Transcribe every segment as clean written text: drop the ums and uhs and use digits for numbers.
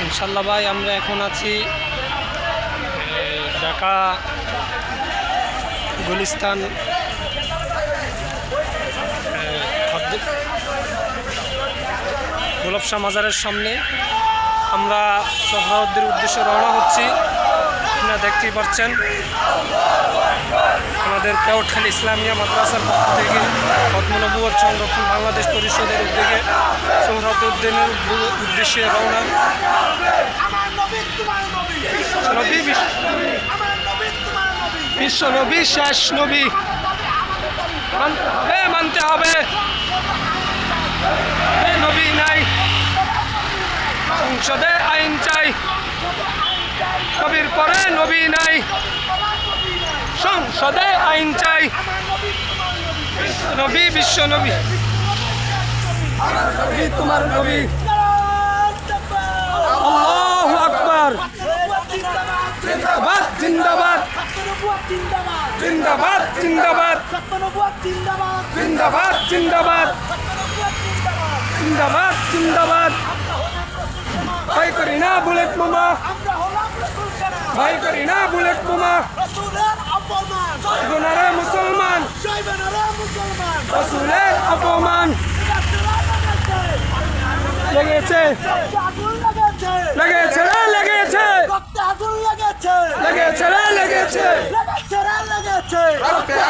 ইনশাল্লাহ ভাই আমরা এখন আছি ঢাকা গুলিস্তান গোলাপ শাহ মাজারের সামনে। আমরা সোহরাওয়ার্দীর উদ্দেশ্যে রওনা হচ্ছি। আপনারা দেখতেই পাচ্ছেন আমাদের কেওটখালী ইসলামিয়া মাদ্রাসার পক্ষ থেকে খতমে নবুয়ত সংরক্ষণ বাংলাদেশ পরিষদের উদ্যোগে সোহরাওয়ার্দী উদ্যানের উদ্দেশ্যে রওনা। বিশ্ব নবী, শেষ নবী, মানতে হবে। নবী নাই, সংসদে আইন চাই। নবীর পরে নবী নাই, সংসদে আইন চাই। নবী, বিশ্ব নবী, তোমার নবী। আল্লাহু আকবার। জিন্দাবাদ, জিন্দাবাদ, জিন্দাবাদ, জিন্দাবাদ, জিন্দাবাদ, জিন্দাবাদ, জিন্দাবাদ, জিন্দাবাদ। ভাই করি না বুলেট বোমা, ভাই করি না বুলেট বোমা। গুনারে মুসলমান, রসুলের অপমান। লেগেছে, লেগেছে, লেগেছে, লেগেছে, লেগেছে,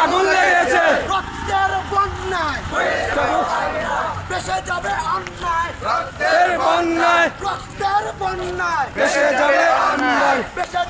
আগুন লেগেছে। রক্তের বন্যায় ভেসে যাবে অন্যায়, রক্তের বন্যায়, রক্তের বন্যায় ভেসে যাবে অন্যায়, ভেসে